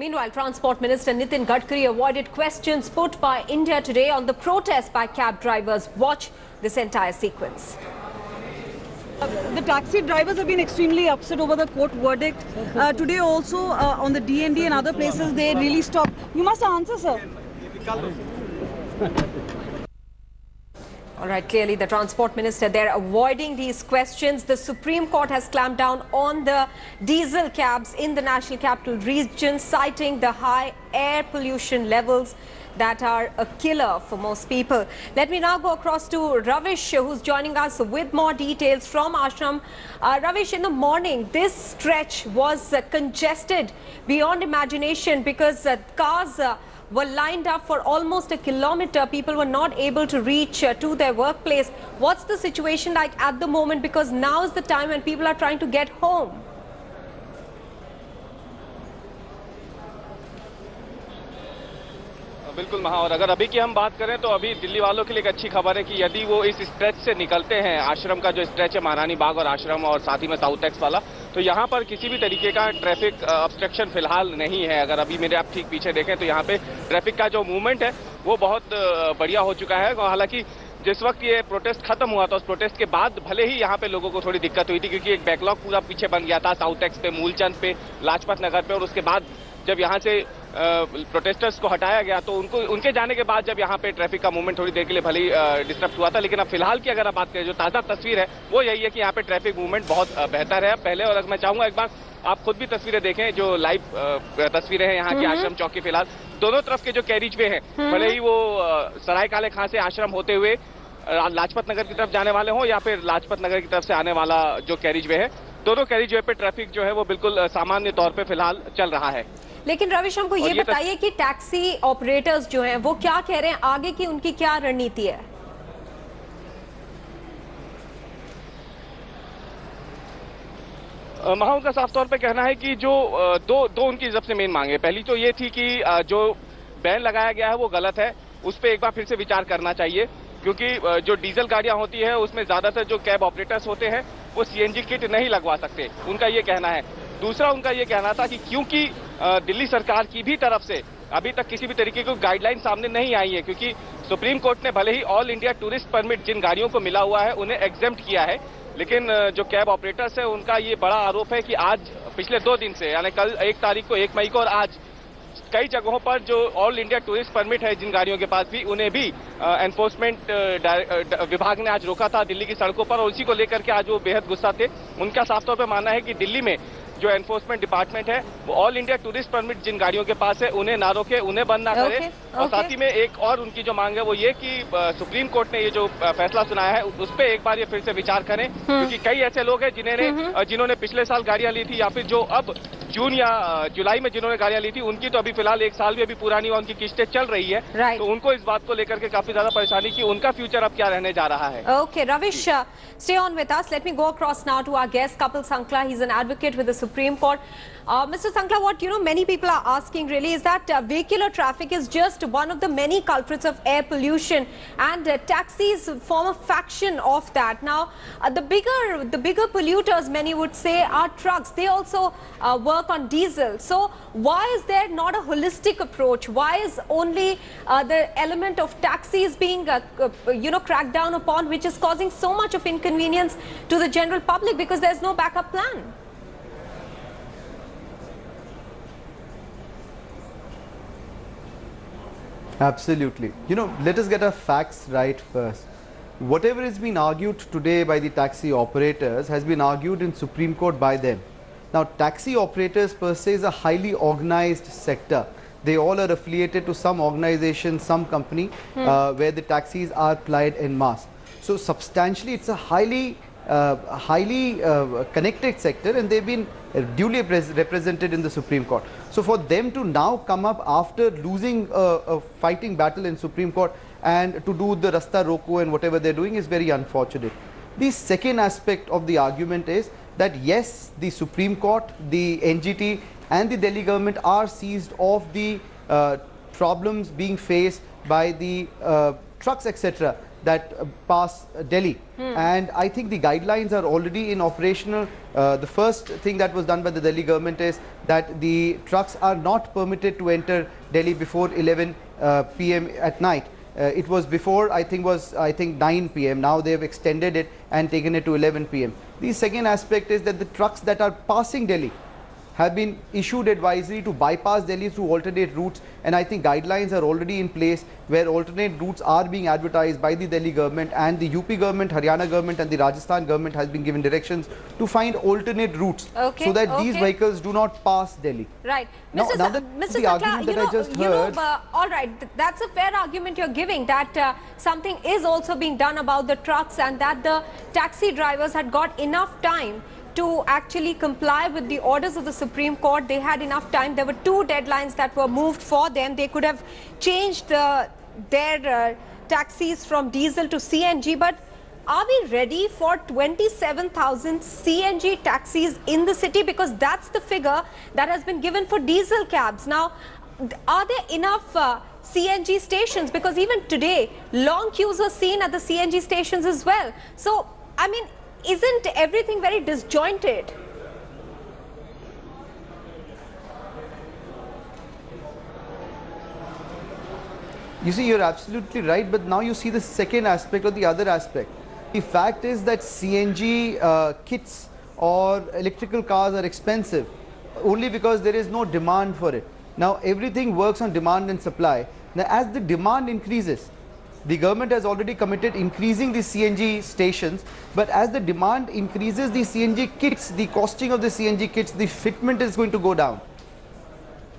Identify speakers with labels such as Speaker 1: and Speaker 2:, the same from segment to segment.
Speaker 1: Meanwhile, Transport Minister Nitin Gadkari avoided questions put by India Today on the protest by cab drivers. Watch this entire sequence.
Speaker 2: The taxi drivers have been extremely upset over the court verdict. Today also on the DND and other places they really stopped. You must answer, sir.
Speaker 1: All right, clearly the Transport Minister there avoiding these questions. The Supreme Court has clamped down on the diesel cabs in the National Capital Region, citing the high air pollution levels that are a killer for most people. Let me now go across to Ravish, who's joining us with more details from Ashram. Ravish, in the morning, this stretch was congested beyond imagination because cars were lined up for almost a kilometer. People were not able to reach to their workplace. What's the situation like at the moment? Because now is the time when people are trying to get home.
Speaker 3: बिल्कुल महा, और अगर अभी की हम बात करें तो अभी दिल्ली वालों के लिए एक अच्छी खबर है कि यदि वो इस स्ट्रेच से निकलते हैं, आश्रम का जो स्ट्रेच है महारानी बाग और आश्रम और साथ ही में साउथ एक्स वाला, तो यहाँ पर किसी भी तरीके का ट्रैफिक ऑब्स्ट्रक्शन फिलहाल नहीं है। अगर अभी मेरे आप ठीक पीछे देखें तो यहाँ पे ट्रैफिक का जो मूवमेंट है वो बहुत बढ़िया हो चुका है। हालांकि जिस वक्त ये प्रोटेस्ट खत्म हुआ था, उस प्रोटेस्ट के बाद भले ही यहाँ पे लोगों को थोड़ी दिक्कत हुई थी, क्योंकि एक बैकलॉग पूरा पीछे बन गया था साउथ एक्स पे, मूलचंद पे, लाजपत नगर पे, और उसके बाद जब यहाँ से प्रोटेस्टर्स को हटाया गया तो उनके जाने के बाद जब यहाँ पे ट्रैफिक का मूवमेंट थोड़ी देर के लिए भले ही डिस्टर्ब हुआ था। लेकिन अब फिलहाल की अगर आप बात करें, जो ताज़ा तस्वीर है वो यही है कि यहाँ पे ट्रैफिक मूवमेंट बहुत बेहतर है पहले। और मैं चाहूंगा एक बार आप खुद भी तस्वीरें देखें, जो लाइव तस्वीरें हैं यहाँ की आश्रम चौक की। फिलहाल दोनों तरफ के जो कैरिज वे हैं, भले ही वो सराय काले खां से आश्रम होते हुए लाजपत नगर की तरफ जाने वाले हों या फिर लाजपत नगर की तरफ से आने वाला जो कैरिज वे है, दोनों कैरिज वे पे ट्रैफिक जो है वो बिल्कुल सामान्य तौर पे फिलहाल चल रहा है।
Speaker 1: लेकिन रविश, हमको ये बताइए कि टैक्सी ऑपरेटर्स जो हैं वो क्या कह रहे हैं, आगे की उनकी क्या रणनीति है?
Speaker 3: महा, उनका साफ तौर पे कहना है कि जो दो उनकी सबसे मेन मांग है। पहली तो ये थी कि जो बैन लगाया गया है वो गलत है, उस पर एक बार फिर से विचार करना चाहिए, क्योंकि जो डीजल गाड़ियां होती है उसमें ज्यादातर जो कैब ऑपरेटर्स होते हैं वो सीएनजी किट नहीं लगवा सकते, उनका ये कहना है। दूसरा उनका ये कहना था कि क्योंकि दिल्ली सरकार की भी तरफ से अभी तक किसी भी तरीके की गाइडलाइन सामने नहीं आई है, क्योंकि सुप्रीम कोर्ट ने भले ही ऑल इंडिया टूरिस्ट परमिट जिन गाड़ियों को मिला हुआ है उन्हें एग्जेम्प्ट किया है, लेकिन जो कैब ऑपरेटर्स है उनका ये बड़ा आरोप है कि आज पिछले 2 दिन से, यानी कल 1 तारीख को 1 मई को और आज कई जगहों पर जो ऑल इंडिया टूरिस्ट परमिट है जिन गाड़ियों के पास भी, उन्हें भी एनफोर्समेंट विभाग ने आज रोका था दिल्ली की सड़कों पर, और उसी को लेकर के आज वो बेहद गुस्सा थे। उनका साफ तौर पर मानना है कि दिल्ली में जो एनफोर्समेंट डिपार्टमेंट है वो ऑल इंडिया टूरिस्ट परमिट जिन गाड़ियों के पास है उन्हें ना रोके, उन्हें बंद ना करे। और साथ ही में एक और उनकी जो मांग है वो ये कि सुप्रीम कोर्ट ने ये जो फैसला सुनाया है उस पर एक बार ये फिर से विचार करें, क्योंकि कई ऐसे लोग हैं जिन्होंने पिछले साल गाड़ियां ली थी या फिर जो अब जून या जुलाई में जिन्होंने गाड़ियां ली थी, उनकी तो अभी फिलहाल 1 साल भी अभी पूरा नहीं हुआ, उनकी किस्तें चल रही है। तो उनको इस बात को लेकर के काफी ज्यादा परेशानी कि उनका फ्यूचर अब क्या रहने जा रहा है।
Speaker 1: Okay, Ravish, stay on with us. Let me go across now to our guest, Kapil Sankla. He's an advocate with the Supreme Court. Mr. Sankla, what many people are asking really is that vehicular traffic is just one of the many culprits of air pollution, and taxis form a fraction of that. Now, the bigger polluters, many would say, are trucks. They also work on diesel. So, why is there not a holistic approach? Why is only the element of taxis being cracked down upon, which is causing so much of inconvenience to the general public because there's no backup plan?
Speaker 4: Absolutely. Let us get our facts right first. Whatever is being argued today by the taxi operators has been argued in Supreme Court by them. Now, taxi operators per se is a highly organized sector. They all are affiliated to some organization, some company where the taxis are plied en masse. So, substantially, it's a highly connected sector, and they've been duly represented in the Supreme Court. So for them to now come up after losing a fighting battle in Supreme Court and to do the Rasta Roko and whatever they're doing is very unfortunate. The second aspect of the argument is that yes, the Supreme Court, the NGT and the Delhi government are seized of the problems being faced by the trucks, etc. that pass Delhi. And I think the guidelines are already in operational. The first thing that was done by the Delhi government is that the trucks are not permitted to enter Delhi before 11 p.m. at night. It was before, I think 9 p.m. Now they have extended it and taken it to 11 p.m. The second aspect is that the trucks that are passing Delhi have been issued advisory to bypass Delhi through alternate routes, and I think guidelines are already in place where alternate routes are being advertised by the Delhi government, and the UP government, Haryana government and the Rajasthan government has been given directions to find alternate routes so that these vehicles do not pass Delhi.
Speaker 1: Right.
Speaker 4: Now,
Speaker 1: Mr.
Speaker 4: the argument that I just heard.
Speaker 1: All right, that's a fair argument you're giving, that something is also being done about the trucks and that the taxi drivers had got enough time to actually comply with the orders of the Supreme Court. They had enough time. There were 2 deadlines that were moved for them. They could have changed their taxis from diesel to CNG. But are we ready for 27,000 CNG taxis in the city? Because that's the figure that has been given for diesel cabs. Now, are there enough CNG stations? Because even today, long queues were seen at the CNG stations as well. So, I mean, isn't everything very disjointed?
Speaker 4: You see, you're absolutely right, but now you see the second aspect or the other aspect. The fact is that CNG kits or electrical cars are expensive only because there is no demand for it. Now, everything works on demand and supply. Now, as the demand increases, the government has already committed increasing the CNG stations, but as the demand increases, the CNG kits, the costing of the CNG kits, the fitment is going to go down.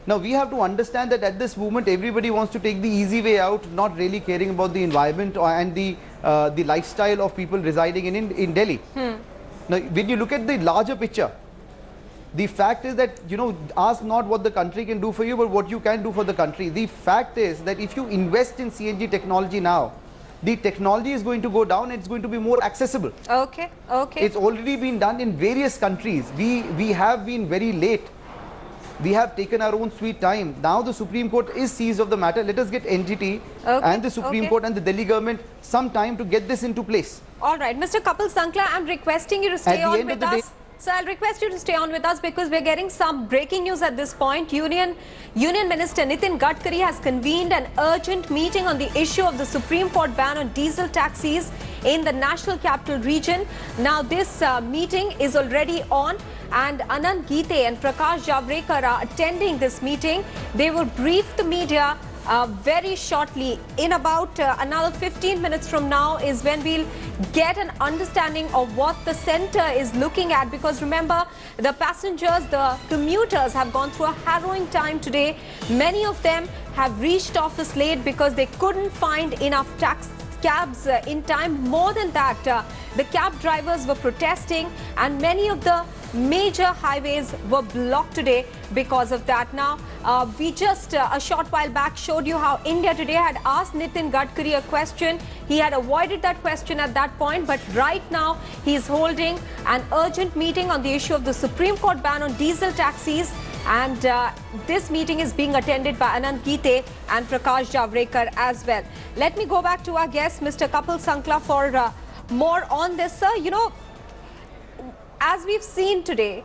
Speaker 4: Now we have to understand that at this moment everybody wants to take the easy way out, not really caring about the environment and the lifestyle of people residing in Delhi. Now when you look at the larger picture, the fact is that, you know, ask not what the country can do for you, but what you can do for the country. The fact is that if you invest in CNG technology now, the technology is going to go down and it's going to be more accessible.
Speaker 1: Okay.
Speaker 4: It's already been done in various countries. We have been very late. We have taken our own sweet time. Now the Supreme Court is seized of the matter. Let us get NGT and the Supreme Court and the Delhi government some time to get this into place.
Speaker 1: All right, Mr. Kapil Sankla, I'm requesting you to stay on with us. So I'll request you to stay on with us because we're getting some breaking news at this point. Union Minister Nitin Gadkari has convened an urgent meeting on the issue of the Supreme Court ban on diesel taxis in the National Capital Region. Now this meeting is already on, and Anand Geete and Prakash Javadekar are attending this meeting. They will brief the media very shortly. In about another 15 minutes from now is when we'll get an understanding of what the centre is looking at, because remember, the passengers, the commuters have gone through a harrowing time today. Many of them have reached office late because they couldn't find enough cabs in time. More than that, the cab drivers were protesting and many of the major highways were blocked today because of that. Now, we just a short while back showed you how India Today had asked Nitin Gadkari a question. He had avoided that question at that point, but right now he is holding an urgent meeting on the issue of the Supreme Court ban on diesel taxis. And this meeting is being attended by Anand Geete and Prakash Javadekar as well. Let me go back to our guest, Mr. Kapil Sankla, for more on this, sir. You know, as we've seen today,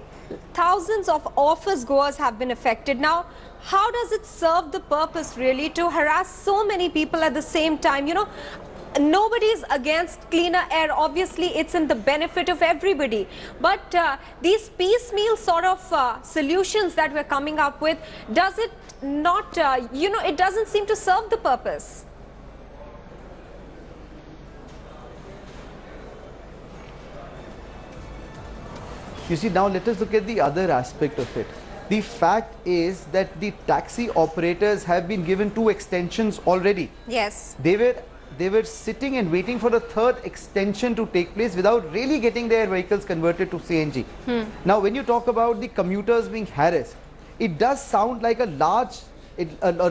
Speaker 1: thousands of office goers have been affected. Now, how does it serve the purpose really to harass so many people at the same time? You know, nobody is against cleaner air. Obviously, it's in the benefit of everybody. But these piecemeal sort of solutions that we're coming up with, does it not, you know, it doesn't seem to serve the purpose.
Speaker 4: You see, now let us look at the other aspect of it. The fact is that the taxi operators have been given 2 extensions already.
Speaker 1: Yes.
Speaker 4: They were sitting and waiting for a 3rd extension to take place without really getting their vehicles converted to CNG. Now, when you talk about the commuters being harassed, it does sound like a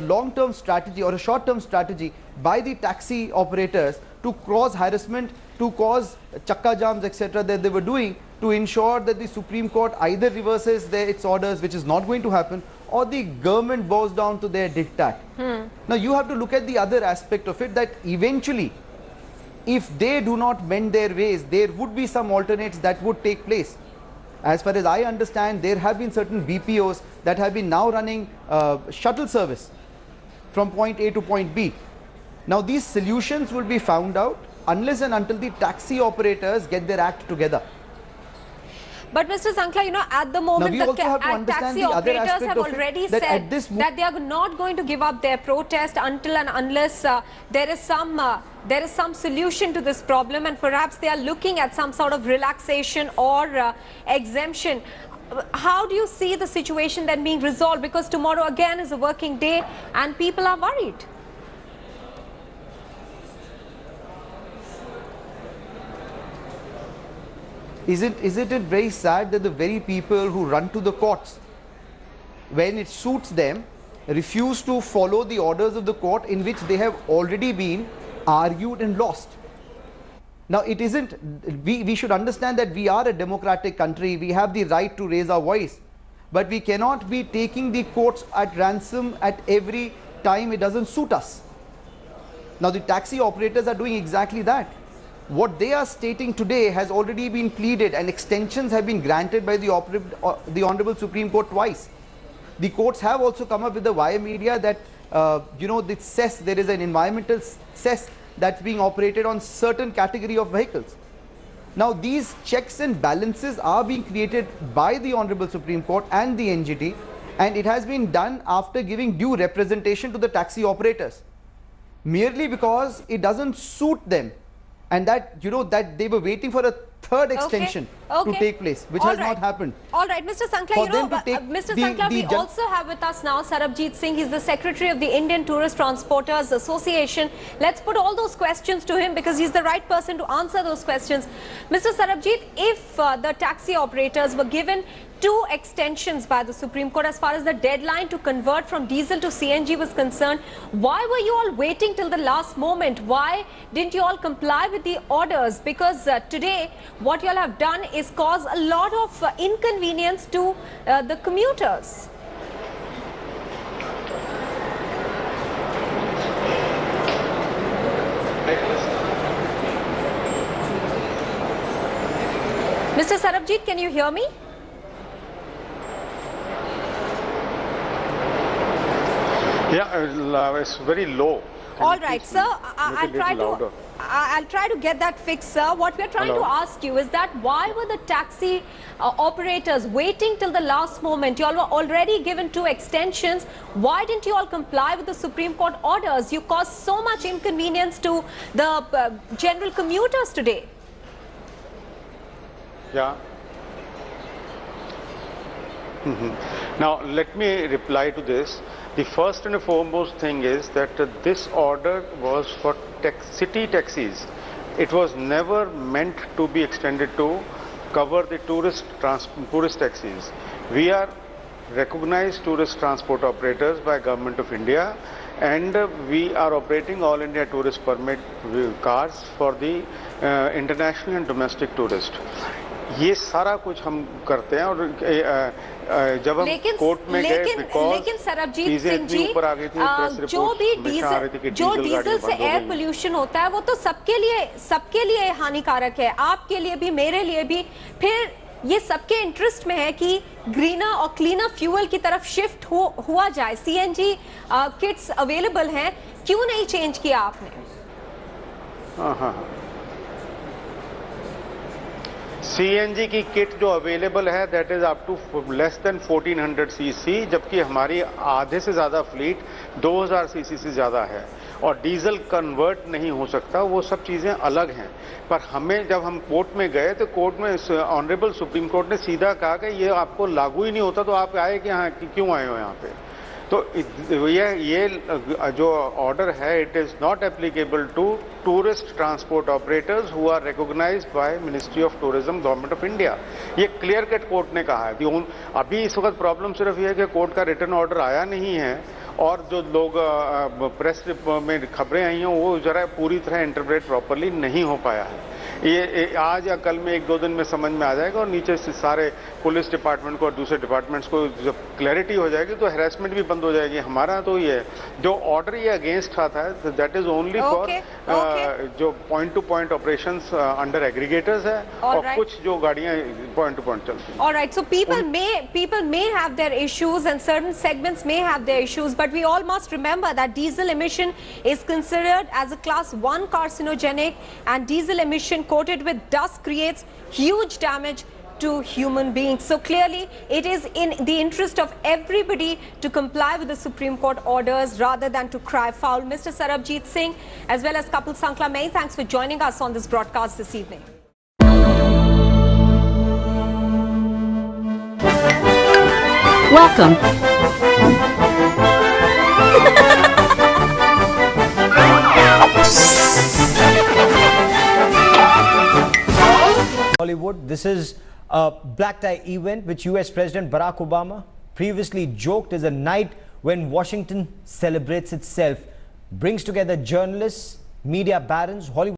Speaker 4: long-term strategy or a short-term strategy by the taxi operators to cause harassment, to cause chakka jams, etc. that they were doing to ensure that the Supreme Court either reverses its orders, which is not going to happen, or the government bows down to their diktat. Now you have to look at the other aspect of it, that eventually if they do not mend their ways, there would be some alternates that would take place. As far as I understand, there have been certain BPOs that have been now running shuttle service from point A to point B. Now these solutions will be found out unless and until the taxi operators get their act together.
Speaker 1: But Mr. Sankla, you know, at the moment,
Speaker 4: we also have to understand
Speaker 1: taxi
Speaker 4: the other
Speaker 1: operators
Speaker 4: aspect
Speaker 1: have
Speaker 4: of it,
Speaker 1: already
Speaker 4: that
Speaker 1: said
Speaker 4: at this
Speaker 1: that they are not going to give up their protest until and unless there is some solution to this problem, and perhaps they are looking at some sort of relaxation or exemption. How do you see the situation then being resolved? Because tomorrow again is a working day and people are worried.
Speaker 4: Isn't it very sad that the very people who run to the courts when it suits them refuse to follow the orders of the court in which they have already been argued and lost? Now it isn't, we should understand that we are a democratic country, we have the right to raise our voice, but we cannot be taking the courts at ransom at every time it doesn't suit us. Now the taxi operators are doing exactly that. What they are stating today has already been pleaded and extensions have been granted by the Honorable Supreme Court twice. The courts have also come up with the wire media that, the cess, there is an environmental cess that's being operated on certain category of vehicles. Now these checks and balances are being created by the Honorable Supreme Court and the NGT, and it has been done after giving due representation to the taxi operators, merely because it doesn't suit them. And that, that they were waiting for a third extension to take place, which has not happened.
Speaker 1: All right, Mr. Sankla, Mr. Sankla, we also have with us now Sarabjit Singh. He's the Secretary of the Indian Tourist Transporters Association. Let's put all those questions to him because he's the right person to answer those questions. Mr. Sarabjit, if the taxi operators were given 2 extensions by the Supreme Court as far as the deadline to convert from diesel to CNG was concerned, why were you all waiting till the last moment? Why didn't you all comply with the orders? Because today what you all have done is cause a lot of inconvenience to the commuters. Mr. Sarabjit, can you hear me?
Speaker 5: Yeah, it's very low.
Speaker 1: All right, sir. I'll try to get that fixed, sir. What we're trying to ask you is that why were the taxi operators waiting till the last moment? You all were already given 2 extensions. Why didn't you all comply with the Supreme Court orders? You caused so much inconvenience to the general commuters today.
Speaker 5: Yeah. Now, let me reply to this. The first and foremost thing is that this order was for city taxis. It was never meant to be extended to cover the tourist taxis. We are recognized tourist transport operators by Government of India, and we are operating all India tourist permit cars for the international and domestic tourist. ये सारा कुछ हम करते हैं और जब हम court में गए
Speaker 1: लेकिन सरबजीत सिंह जी जो डीजल से एयर पोल्यूशन होता है वो तो सबके लिए हानिकारक है, आपके लिए भी मेरे लिए भी। फिर ये सबके इंटरेस्ट में है कि ग्रीनर और क्लीनर फ्यूल की तरफ शिफ्ट हुआ जाए। सीएनजी किट्स अवेलेबल हैं, क्यों नहीं चेंज किया आपने?
Speaker 5: सीएनजी की किट जो अवेलेबल है that is up to less than 1400 cc, जबकि हमारी आधे से ज़्यादा फ्लीट 2000 सीसी से ज़्यादा है और डीजल कन्वर्ट नहीं हो सकता। वो सब चीज़ें अलग हैं। पर हमें जब हम कोर्ट में गए तो कोर्ट में ऑनरेबल सुप्रीम कोर्ट ने सीधा कहा कि ये आपको लागू ही नहीं होता, तो आप आए कि यहाँ क्यों आए हो यहाँ पे? तो ये जो ऑर्डर है it is not applicable to tourist transport operators who are recognized by ministry of tourism government of India. ये क्लियर कट कोर्ट ने कहा है। अभी इस वक्त प्रॉब्लम सिर्फ ये है कि कोर्ट का रिटर्न ऑर्डर आया नहीं है और जो लोग प्रेस में खबरें आई हैं वो ज़रा पूरी तरह इंटरप्रेट प्रॉपरली नहीं हो पाया है। ये आज या कल में 1-2 दिन में समझ में आ जाएगा, और नीचे से सारे पुलिस डिपार्टमेंट को और दूसरे डिपार्टमेंट्स को जब क्लैरिटी हो जाएगी तो हैरेसमेंट भी बंद हो जाएगी। हमारा तो ये जो ऑर्डर ये अगेंस्ट आता है दैट इज ओनली फॉर जो point two point operations under aggregators है, और कुछ जो गाड़ियां पॉइंट टू पॉइंट चलती हैं।
Speaker 1: All right, so people may have their issues and certain segments may have their issues, but we all must remember that diesel emission is considered as a class 1 carcinogenic, and diesel emission coated with dust creates huge damage to human beings. So clearly it is in the interest of everybody to comply with the Supreme Court orders rather than to cry foul. Mr. Sarabjit Singh as well as Kapil Sankla, many thanks for joining us on this broadcast this evening.
Speaker 2: Welcome.
Speaker 6: Hollywood. This is a black tie event which US President Barack Obama previously joked is a night when Washington celebrates itself, brings together journalists, media barons, Hollywood